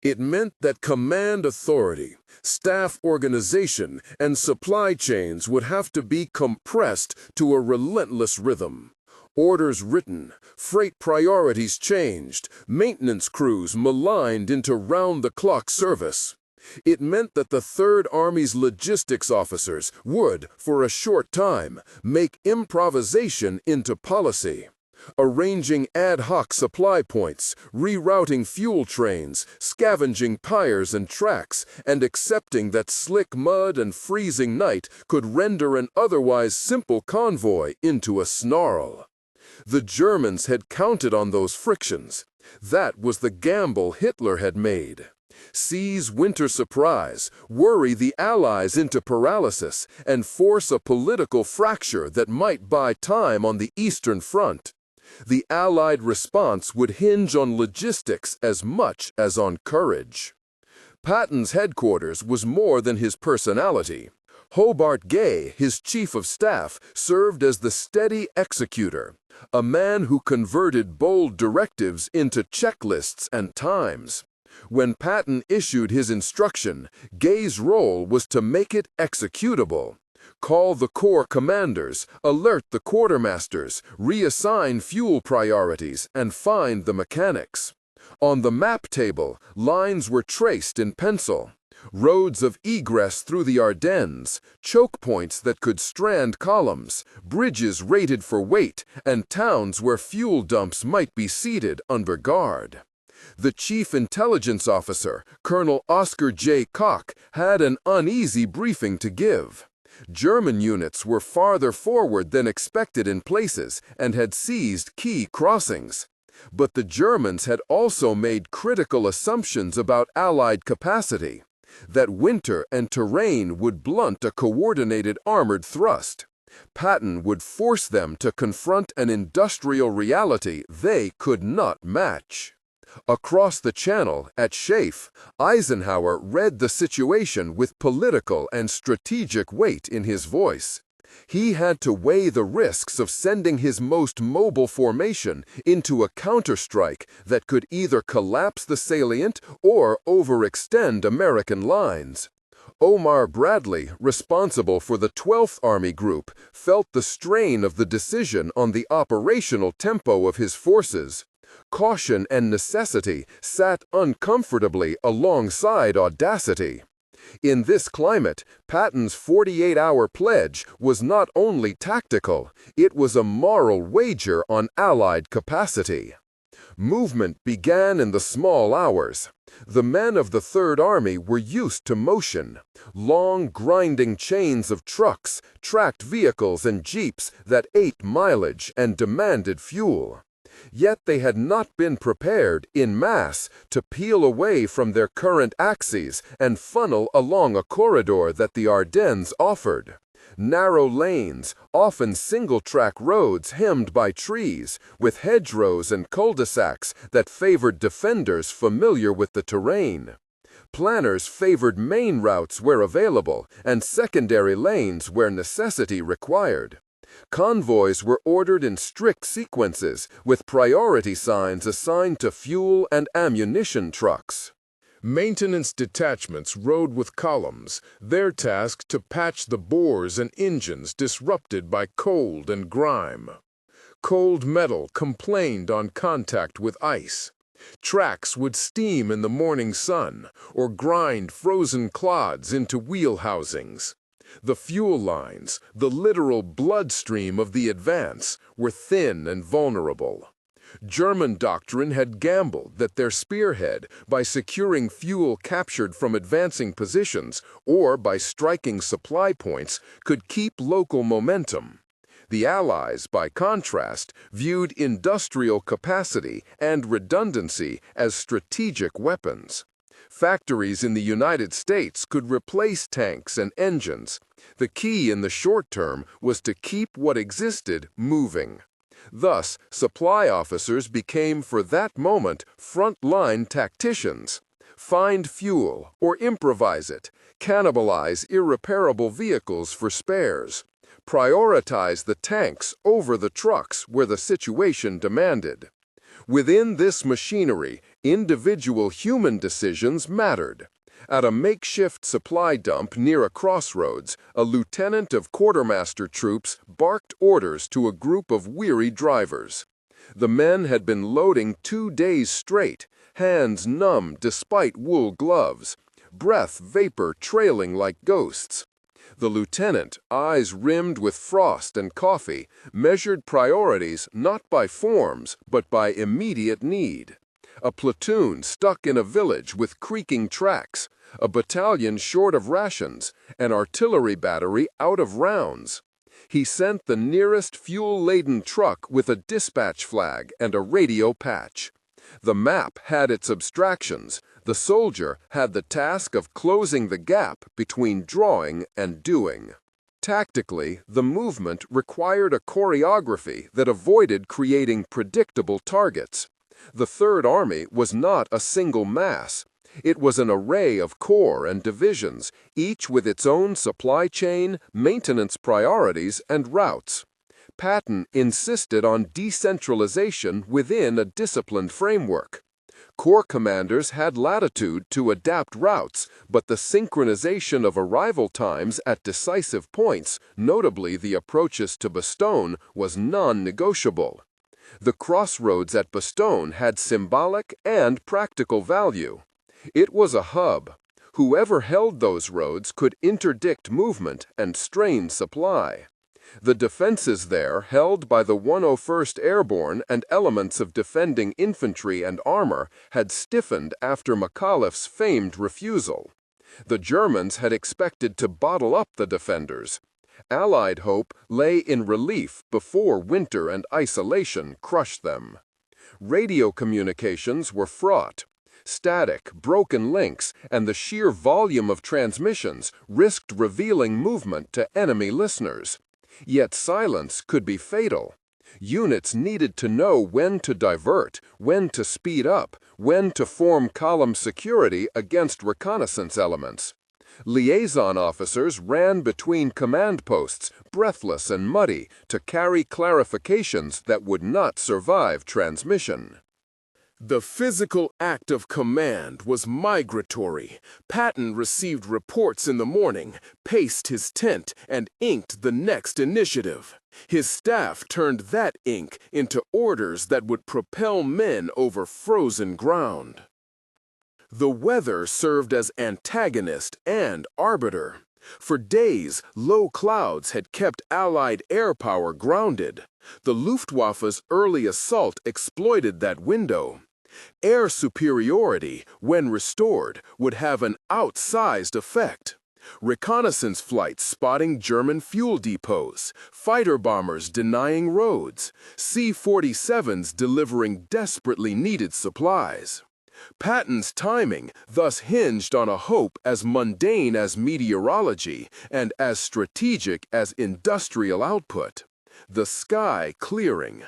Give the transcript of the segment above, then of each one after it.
It meant that command authority, staff organization, and supply chains would have to be compressed to a relentless rhythm. Orders written, freight priorities changed, maintenance crews maligned into round-the-clock service. It meant that the Third Army's logistics officers would, for a short time, make improvisation into policy. Arranging ad hoc supply points, rerouting fuel trains, scavenging tires and tracks, and accepting that slick mud and freezing night could render an otherwise simple convoy into a snarl. The Germans had counted on those frictions. That was the gamble Hitler had made. Seize winter surprise, worry the Allies into paralysis, and force a political fracture that might buy time on the Eastern Front. The Allied response would hinge on logistics as much as on courage. Patton's headquarters was more than his personality. Hobart Gay, his chief of staff, served as the steady executor, a man who converted bold directives into checklists and times. When Patton issued his instruction, Gay's role was to make it executable. Call the corps commanders, alert the quartermasters, reassign fuel priorities, and find the mechanics. On the map table, lines were traced in pencil. Roads of egress through the Ardennes, choke points that could strand columns, bridges rated for weight, and towns where fuel dumps might be seated under guard. The chief intelligence officer, Colonel Oscar J. Koch, had an uneasy briefing to give. German units were farther forward than expected in places and had seized key crossings. But the Germans had also made critical assumptions about Allied capacity, that winter and terrain would blunt a coordinated armored thrust. Patton would force them to confront an industrial reality they could not match. Across the Channel, at Schaif, Eisenhower read the situation with political and strategic weight in his voice. He had to weigh the risks of sending his most mobile formation into a counterstrike that could either collapse the salient or overextend American lines. Omar Bradley, responsible for the 12th Army Group, felt the strain of the decision on the operational tempo of his forces. Caution and necessity sat uncomfortably alongside audacity. In this climate, Patton's 48-hour pledge was not only tactical, it was a moral wager on Allied capacity. Movement began in the small hours. The men of the Third Army were used to motion, long grinding chains of trucks, tracked vehicles and jeeps that ate mileage and demanded fuel. Yet they had not been prepared, in mass, to peel away from their current axes and funnel along a corridor that the Ardennes offered. Narrow lanes, often single-track roads hemmed by trees, with hedgerows and cul-de-sacs that favored defenders familiar with the terrain. Planners favored main routes where available and secondary lanes where necessity required. Convoys were ordered in strict sequences, with priority signs assigned to fuel and ammunition trucks. Maintenance detachments rode with columns, their task to patch the bores and engines disrupted by cold and grime. Cold metal complained on contact with ice. Tracks would steam in the morning sun, or grind frozen clods into wheel housings. The fuel lines, the literal bloodstream of the advance, were thin and vulnerable. German doctrine had gambled that their spearhead, by securing fuel captured from advancing positions or by striking supply points, could keep local momentum. The Allies, by contrast, viewed industrial capacity and redundancy as strategic weapons. Factories in the United States could replace tanks and engines. The key in the short term was to keep what existed moving. Thus, supply officers became for that moment front-line tacticians. Find fuel or improvise it, cannibalize irreparable vehicles for spares. Prioritize the tanks over the trucks where the situation demanded. Within this machinery, Individual human decisions mattered. At a makeshift supply dump near a crossroads, a lieutenant of quartermaster troops barked orders to a group of weary drivers. The men had been loading 2 days straight, hands numb despite wool gloves, breath vapor trailing like ghosts. The lieutenant, eyes rimmed with frost and coffee, measured priorities not by forms but by immediate need. A platoon stuck in a village with creaking tracks, a battalion short of rations, an artillery battery out of rounds. He sent the nearest fuel-laden truck with a dispatch flag and a radio patch. The map had its abstractions. The soldier had the task of closing the gap between drawing and doing. Tactically, the movement required a choreography that avoided creating predictable targets. The Third Army was not a single mass. It was an array of corps and divisions, each with its own supply chain, maintenance priorities, and routes. Patton insisted on decentralization within a disciplined framework. Corps commanders had latitude to adapt routes, but the synchronization of arrival times at decisive points, notably the approaches to Bastogne, was non-negotiable. The crossroads at Bastogne had symbolic and practical value. It was a hub. Whoever held those roads could interdict movement and strain supply. The defenses there, held by the 101st Airborne and elements of defending infantry and armor, had stiffened after McAuliffe's famed refusal. The Germans had expected to bottle up the defenders. Allied hope lay in relief before winter and isolation crushed them. Radio communications were fraught. Static, broken links, and the sheer volume of transmissions risked revealing movement to enemy listeners. Yet silence could be fatal. Units needed to know when to divert, when to speed up, when to form column security against reconnaissance elements. Liaison officers ran between command posts, breathless and muddy, to carry clarifications that would not survive transmission. The physical act of command was migratory. Patton received reports in the morning, paced his tent, and inked the next initiative. His staff turned that ink into orders that would propel men over frozen ground. The weather served as antagonist and arbiter. For days, low clouds had kept Allied air power grounded. The Luftwaffe's early assault exploited that window. Air superiority, when restored, would have an outsized effect. Reconnaissance flights spotting German fuel depots, fighter bombers denying roads, C-47s delivering desperately needed supplies. Patton's timing thus hinged on a hope as mundane as meteorology and as strategic as industrial output: the sky clearing.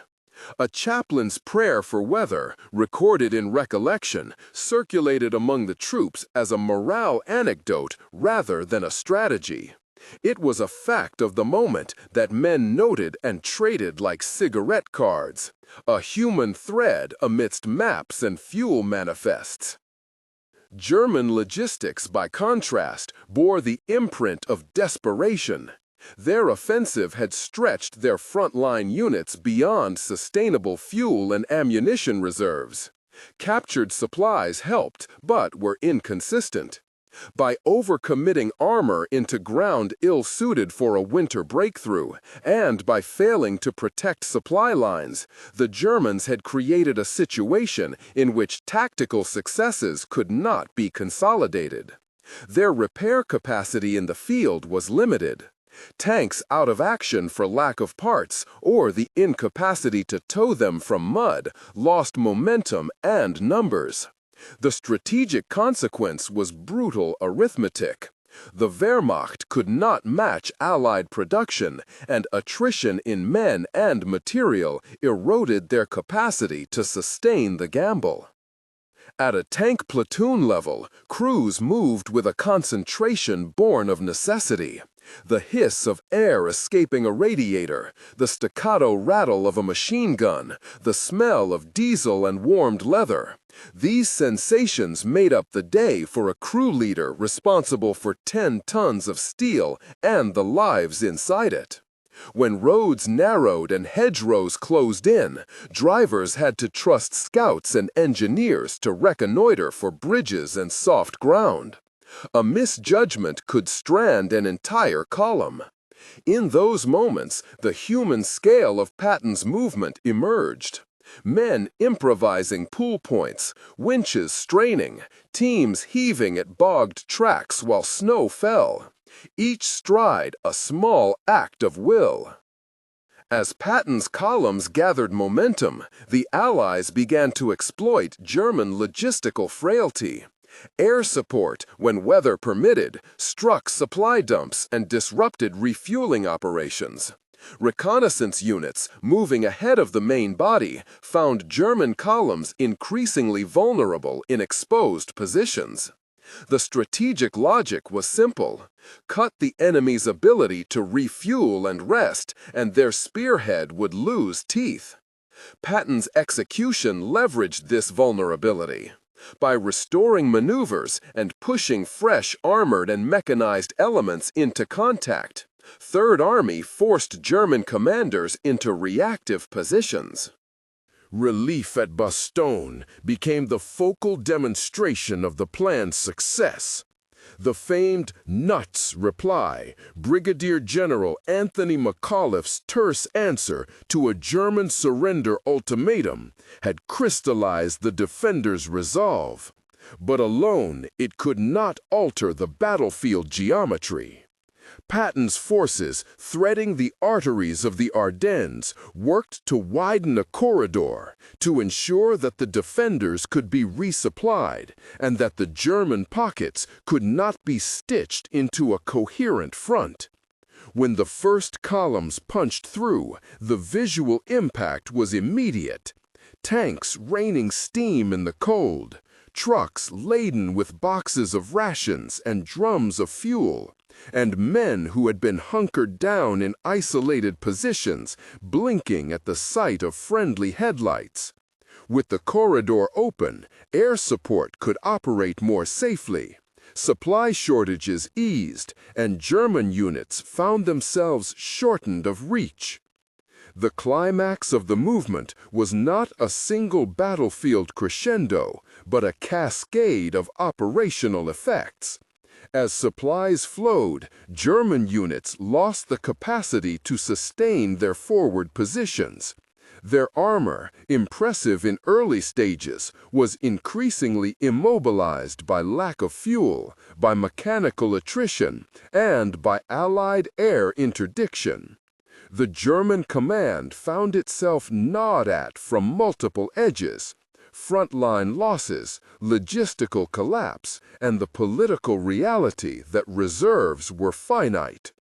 A chaplain's prayer for weather, recorded in recollection, circulated among the troops as a morale anecdote rather than a strategy. It was a fact of the moment that men noted and traded like cigarette cards, a human thread amidst maps and fuel manifests. German logistics, by contrast, bore the imprint of desperation. Their offensive had stretched their frontline units beyond sustainable fuel and ammunition reserves. Captured supplies helped, but were inconsistent. By overcommitting armor into ground ill-suited for a winter breakthrough, and by failing to protect supply lines, the Germans had created a situation in which tactical successes could not be consolidated. Their repair capacity in the field was limited. Tanks out of action for lack of parts, or the incapacity to tow them from mud, lost momentum and numbers. The strategic consequence was brutal arithmetic. The Wehrmacht could not match Allied production, and attrition in men and material eroded their capacity to sustain the gamble. At a tank platoon level, crews moved with a concentration born of necessity. The hiss of air escaping a radiator, the staccato rattle of a machine gun, the smell of diesel and warmed leather. These sensations made up the day for a crew leader responsible for 10 tons of steel and the lives inside it. When roads narrowed and hedgerows closed in, drivers had to trust scouts and engineers to reconnoiter for bridges and soft ground. A misjudgment could strand an entire column. In those moments, the human scale of Patton's movement emerged. Men improvising pull points, winches straining, teams heaving at bogged tracks while snow fell. Each stride a small act of will. As Patton's columns gathered momentum, the Allies began to exploit German logistical frailty. Air support, when weather permitted, struck supply dumps and disrupted refueling operations. Reconnaissance units, moving ahead of the main body, found German columns increasingly vulnerable in exposed positions. The strategic logic was simple. Cut the enemy's ability to refuel and rest, and their spearhead would lose teeth. Patton's execution leveraged this vulnerability. By restoring maneuvers and pushing fresh armored and mechanized elements into contact, Third Army forced German commanders into reactive positions. Relief at Bastogne became the focal demonstration of the plan's success. The famed "nuts" reply, Brigadier General Anthony McAuliffe's terse answer to a German surrender ultimatum, had crystallized the defenders' resolve. But alone, it could not alter the battlefield geometry. Patton's forces, threading the arteries of the Ardennes, worked to widen a corridor to ensure that the defenders could be resupplied and that the German pockets could not be stitched into a coherent front. When the first columns punched through, the visual impact was immediate. Tanks raining steam in the cold, trucks laden with boxes of rations and drums of fuel, and men who had been hunkered down in isolated positions, blinking at the sight of friendly headlights. With the corridor open, air support could operate more safely. Supply shortages eased, and German units found themselves shortened of reach. The climax of the movement was not a single battlefield crescendo, but a cascade of operational effects. As supplies flowed, German units lost the capacity to sustain their forward positions. Their armor, impressive in early stages, was increasingly immobilized by lack of fuel, by mechanical attrition, and by Allied air interdiction. The German command found itself gnawed at from multiple edges: frontline losses, logistical collapse, and the political reality that reserves were finite.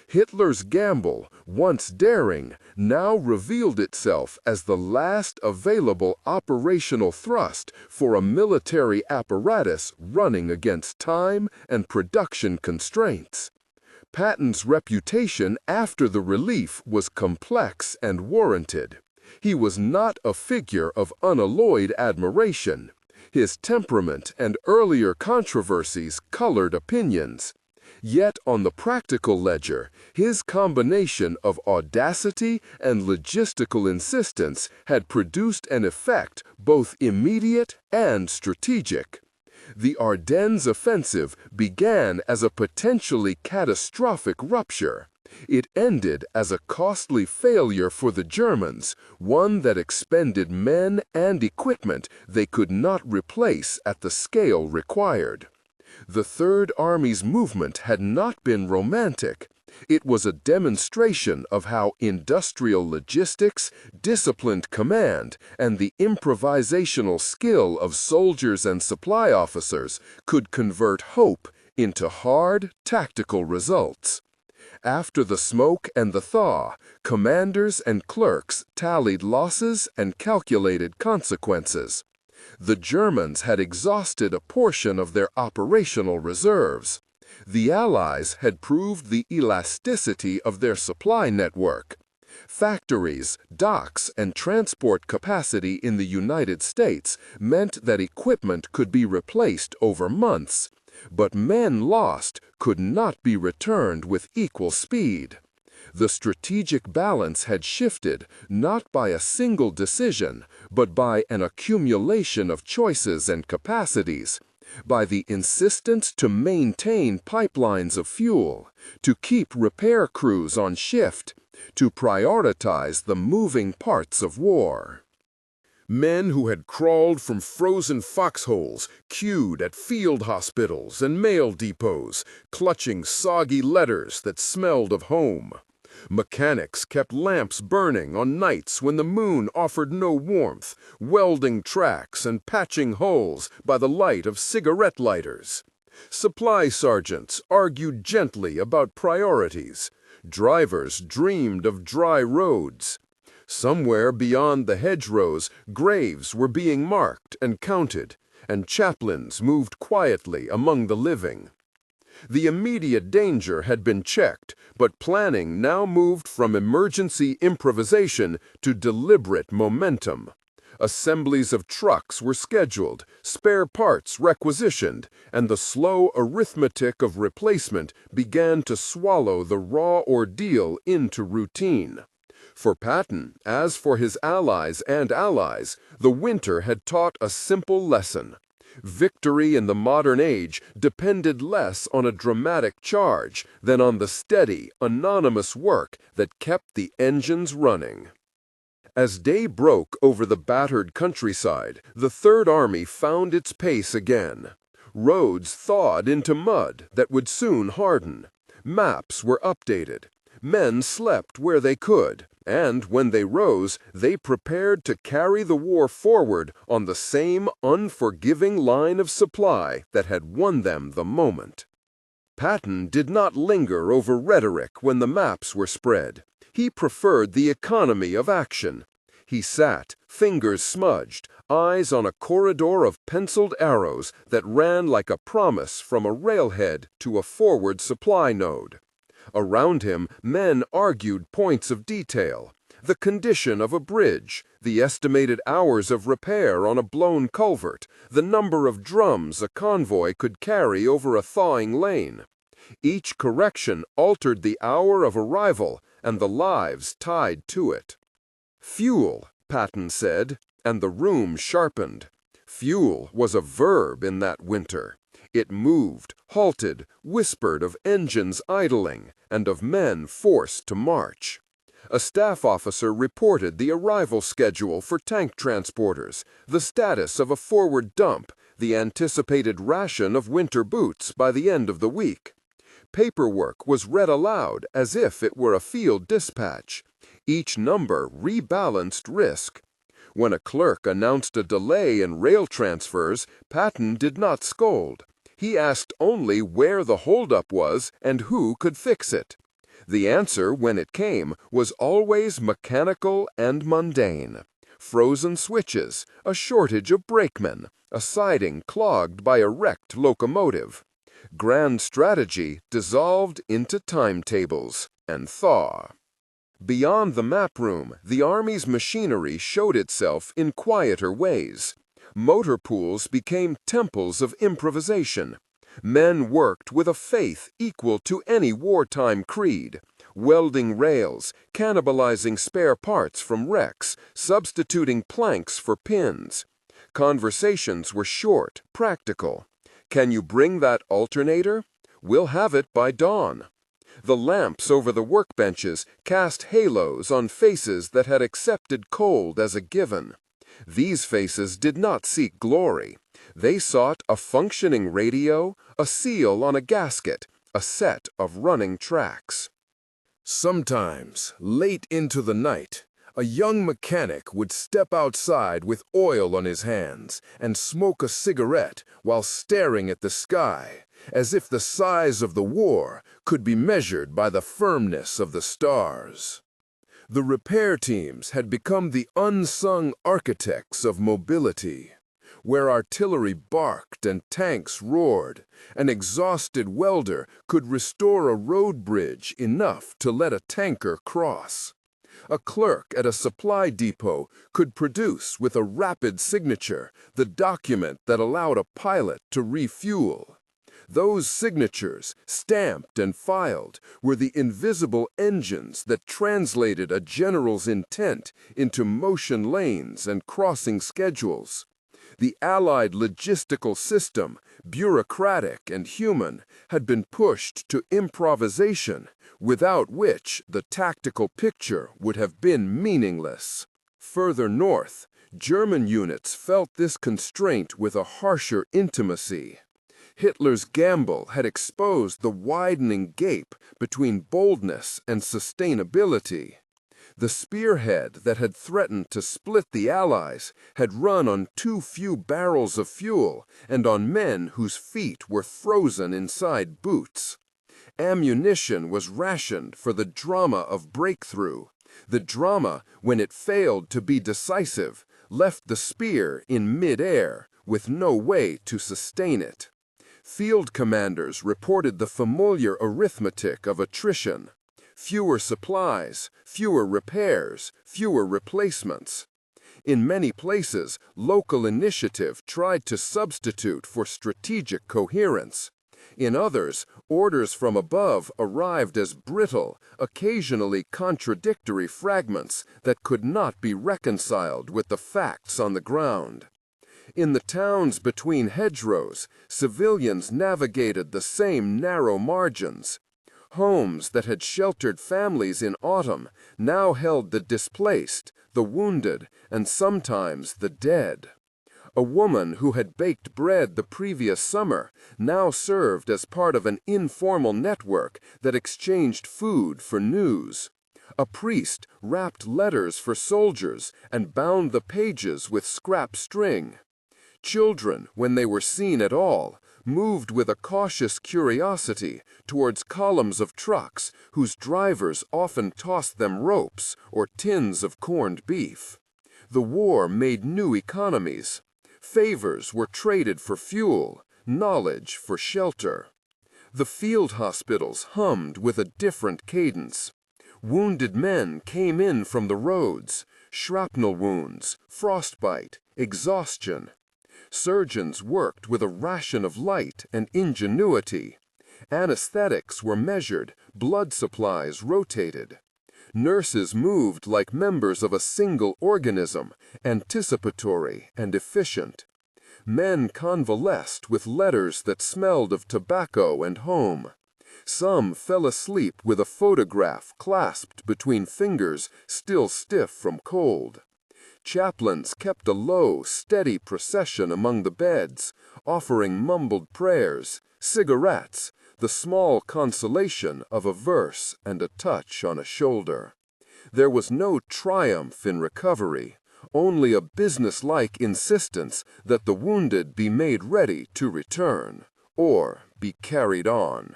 Hitler's gamble, once daring, now revealed itself as the last available operational thrust for a military apparatus running against time and production constraints. Patton's reputation after the relief was complex and warranted. He was not a figure of unalloyed admiration. His temperament and earlier controversies colored opinions. Yet on the practical ledger, his combination of audacity and logistical insistence had produced an effect both immediate and strategic. The Ardennes offensive began as a potentially catastrophic rupture. It ended as a costly failure for the Germans, one that expended men and equipment they could not replace at the scale required. The Third Army's movement had not been romantic. It was a demonstration of how industrial logistics, disciplined command, and the improvisational skill of soldiers and supply officers could convert hope into hard, tactical results. After the smoke and the thaw, commanders and clerks tallied losses and calculated consequences. The Germans had exhausted a portion of their operational reserves. The Allies had proved the elasticity of their supply network. Factories, docks, and transport capacity in the United States meant that equipment could be replaced over months, but men lost could not be returned with equal speed. The strategic balance had shifted not by a single decision, but by an accumulation of choices and capacities, by the insistence to maintain pipelines of fuel, to keep repair crews on shift, to prioritize the moving parts of war. Men who had crawled from frozen foxholes queued at field hospitals and mail depots, clutching soggy letters that smelled of home. Mechanics kept lamps burning on nights when the moon offered no warmth, welding tracks and patching holes by the light of cigarette lighters. Supply sergeants argued gently about priorities. Drivers dreamed of dry roads. Somewhere beyond the hedgerows, graves were being marked and counted, and chaplains moved quietly among the living. The immediate danger had been checked, but planning now moved from emergency improvisation to deliberate momentum. Assemblies of trucks were scheduled, spare parts requisitioned, and the slow arithmetic of replacement began to swallow the raw ordeal into routine. For Patton, as for his allies, the winter had taught a simple lesson. Victory in the modern age depended less on a dramatic charge than on the steady, anonymous work that kept the engines running. As day broke over the battered countryside, the Third Army found its pace again. Roads thawed into mud that would soon harden. Maps were updated. Men slept where they could, and when they rose, they prepared to carry the war forward on the same unforgiving line of supply that had won them the moment. Patton did not linger over rhetoric when the maps were spread. He preferred the economy of action. He sat, fingers smudged, eyes on a corridor of penciled arrows that ran like a promise from a railhead to a forward supply node. Around him, men argued points of detail: the condition of a bridge, the estimated hours of repair on a blown culvert, the number of drums a convoy could carry over a thawing lane. Each correction altered the hour of arrival and the lives tied to it. "Fuel," Patton said, and the room sharpened. Fuel was a verb in that winter. It moved, halted, whispered of engines idling, and of men forced to march. A staff officer reported the arrival schedule for tank transporters, the status of a forward dump, the anticipated ration of winter boots by the end of the week. Paperwork was read aloud as if it were a field dispatch. Each number rebalanced risk. When a clerk announced a delay in rail transfers, Patton did not scold. He asked only where the holdup was and who could fix it. The answer, when it came, was always mechanical and mundane. Frozen switches, a shortage of brakemen, a siding clogged by a wrecked locomotive. Grand strategy dissolved into timetables and thaw. Beyond the map room, the Army's machinery showed itself in quieter ways. Motor pools became temples of improvisation. Men worked with a faith equal to any wartime creed, welding rails, cannibalizing spare parts from wrecks, substituting planks for pins. Conversations were short, practical. "Can you bring that alternator? We'll have it by dawn." The lamps over the workbenches cast halos on faces that had accepted cold as a given. These faces did not seek glory. They sought a functioning radio, a seal on a gasket, a set of running tracks. Sometimes, late into the night, a young mechanic would step outside with oil on his hands and smoke a cigarette while staring at the sky, as if the size of the war could be measured by the firmness of the stars. The repair teams had become the unsung architects of mobility. where artillery barked and tanks roared. An exhausted welder could restore a road bridge enough to let a tanker cross. A clerk at a supply depot could produce with a rapid signature the document that allowed a pilot to refuel. Those signatures, stamped and filed, were the invisible engines that translated a general's intent into motion lanes and crossing schedules. The Allied logistical system, bureaucratic and human, had been pushed to improvisation, without which the tactical picture would have been meaningless. Further north, German units felt this constraint with a harsher intimacy. Hitler's gamble had exposed the widening gap between boldness and sustainability. The spearhead that had threatened to split the Allies had run on too few barrels of fuel and on men whose feet were frozen inside boots. Ammunition was rationed for the drama of breakthrough. The drama, when it failed to be decisive, left the spear in mid-air with no way to sustain it. Field commanders reported the familiar arithmetic of attrition. Fewer supplies, fewer repairs, fewer replacements. In many places, local initiative tried to substitute for strategic coherence. In others, orders from above arrived as brittle, occasionally contradictory fragments that could not be reconciled with the facts on the ground. In the towns between hedgerows, civilians navigated the same narrow margins. Homes that had sheltered families in autumn now held the displaced, the wounded, and sometimes the dead. A woman who had baked bread the previous summer now served as part of an informal network that exchanged food for news. A priest wrapped letters for soldiers and bound the pages with scrap string. Children, when they were seen at all, moved with a cautious curiosity towards columns of trucks whose drivers often tossed them ropes or tins of corned beef. The war made new economies. Favors were traded for fuel, knowledge for shelter. The field hospitals hummed with a different cadence. Wounded men came in from the roads, shrapnel wounds, frostbite, exhaustion. Surgeons worked with a ration of light and ingenuity. Anesthetics were measured, blood supplies rotated. Nurses moved like members of a single organism, anticipatory and efficient. Men convalesced with letters that smelled of tobacco and home. Some fell asleep with a photograph clasped between fingers still stiff from cold. Chaplains kept a low, steady procession among the beds, offering mumbled prayers, cigarettes, the small consolation of a verse and a touch on a shoulder. There was no triumph in recovery, only a businesslike insistence that the wounded be made ready to return, or be carried on.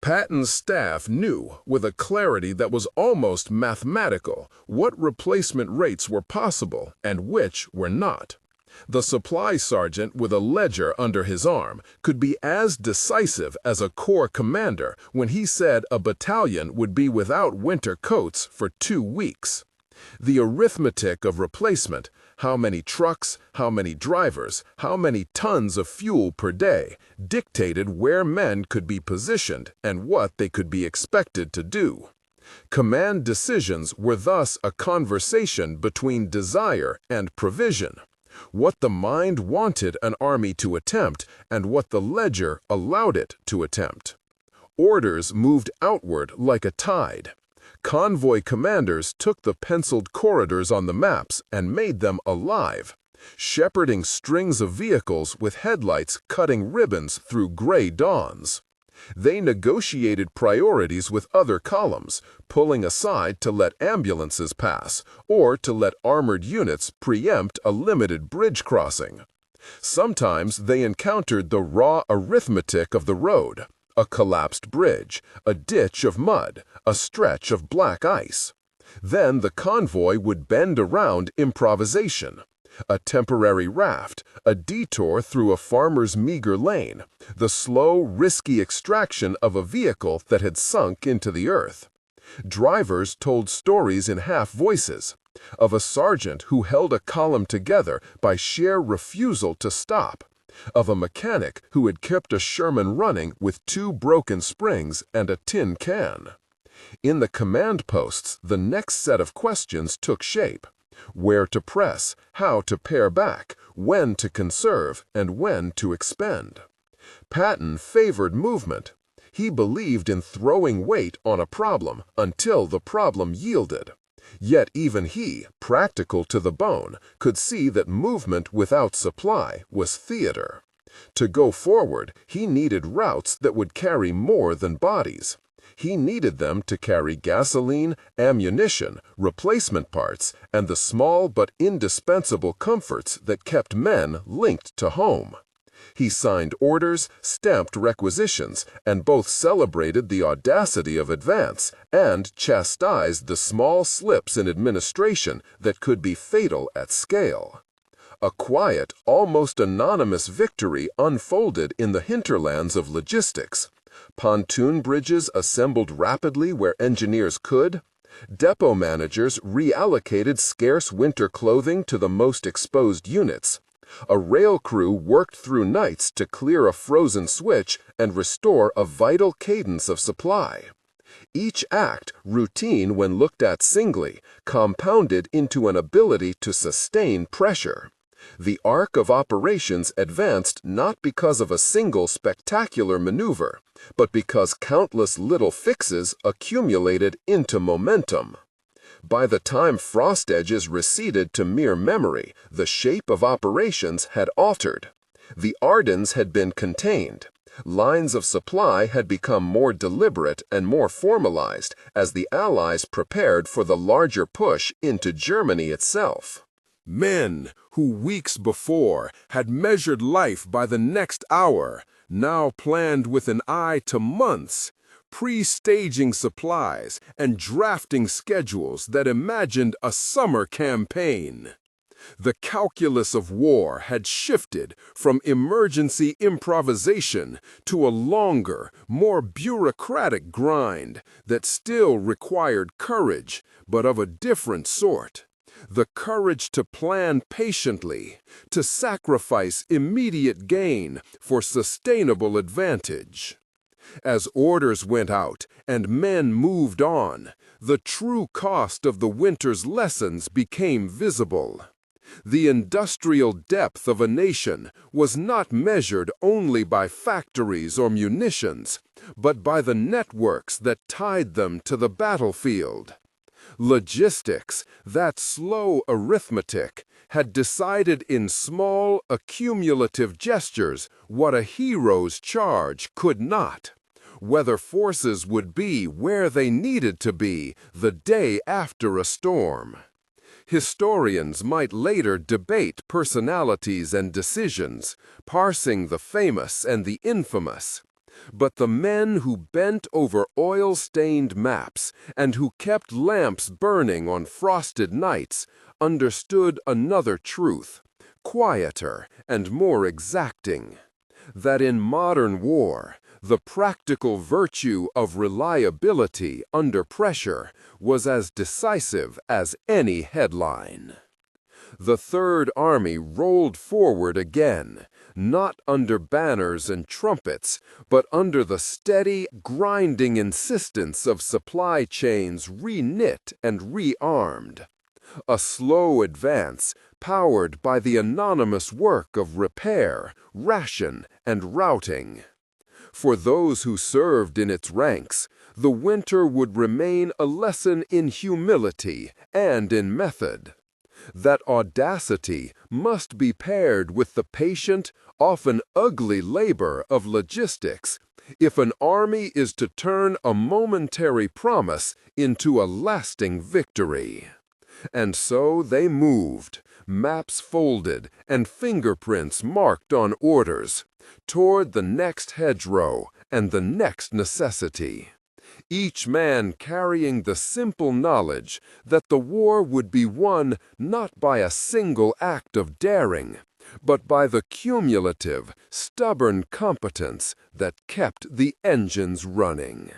Patton's staff knew, with a clarity that was almost mathematical, what replacement rates were possible and which were not. The supply sergeant with a ledger under his arm could be as decisive as a corps commander when he said a battalion would be without winter coats for 2 weeks. The arithmetic of replacement, how many trucks, how many drivers, how many tons of fuel per day, dictated where men could be positioned and what they could be expected to do. Command decisions were thus a conversation between desire and provision. What the mind wanted an army to attempt and what the ledger allowed it to attempt. Orders moved outward like a tide. Convoy commanders took the penciled corridors on the maps and made them alive, shepherding strings of vehicles with headlights cutting ribbons through gray dawns. They negotiated priorities with other columns, pulling aside to let ambulances pass or to let armored units preempt a limited bridge crossing. Sometimes they encountered the raw arithmetic of the road. A collapsed bridge, a ditch of mud, a stretch of black ice. Then the convoy would bend around improvisation. A temporary raft, a detour through a farmer's meager lane, the slow, risky extraction of a vehicle that had sunk into the earth. Drivers told stories in half voices, of a sergeant who held a column together by sheer refusal to stop, of a mechanic who had kept a Sherman running with 2 broken springs and a tin can. In the command posts, the next set of questions took shape. Where to press, how to pare back, when to conserve, and when to expend. Patton favored movement. He believed in throwing weight on a problem until the problem yielded. Yet even he, practical to the bone, could see that movement without supply was theater. To go forward, he needed routes that would carry more than bodies. He needed them to carry gasoline, ammunition, replacement parts, and the small but indispensable comforts that kept men linked to home. He signed orders, stamped requisitions, and both celebrated the audacity of advance and chastised the small slips in administration that could be fatal at scale. A quiet, almost anonymous victory unfolded in the hinterlands of logistics. Pontoon bridges assembled rapidly where engineers could. Depot managers reallocated scarce winter clothing to the most exposed units. A rail crew worked through nights to clear a frozen switch and restore a vital cadence of supply. Each act, routine when looked at singly, compounded into an ability to sustain pressure. The arc of operations advanced not because of a single spectacular maneuver, but because countless little fixes accumulated into momentum. By the time frost edges receded to mere memory, the shape of operations had altered. The Ardennes had been contained. Lines of supply had become more deliberate and more formalized as the Allies prepared for the larger push into Germany itself. Men who weeks before had measured life by the next hour now planned with an eye to months, pre-staging supplies and drafting schedules that imagined a summer campaign. The calculus of war had shifted from emergency improvisation to a longer, more bureaucratic grind that still required courage, but of a different sort. The courage to plan patiently, to sacrifice immediate gain for sustainable advantage. As orders went out and men moved on, the true cost of the winter's lessons became visible. The industrial depth of a nation was not measured only by factories or munitions, but by the networks that tied them to the battlefield. Logistics, that slow arithmetic, had decided in small, accumulative gestures what a hero's charge could not. Whether forces would be where they needed to be the day after a storm. Historians might later debate personalities and decisions, parsing the famous and the infamous. But the men who bent over oil-stained maps and who kept lamps burning on frosted nights understood another truth, quieter and more exacting, that in modern war, the practical virtue of reliability under pressure was as decisive as any headline. The Third Army rolled forward again, not under banners and trumpets, but under the steady, grinding insistence of supply chains reknit and rearmed. A slow advance, powered by the anonymous work of repair, ration, and routing. For those who served in its ranks, the winter would remain a lesson in humility and in method. That audacity must be paired with the patient, often ugly labor of logistics if an army is to turn a momentary promise into a lasting victory. And so they moved, maps folded and fingerprints marked on orders, toward the next hedgerow and the next necessity. each man carrying the simple knowledge that the war would be won not by a single act of daring, but by the cumulative, stubborn competence that kept the engines running.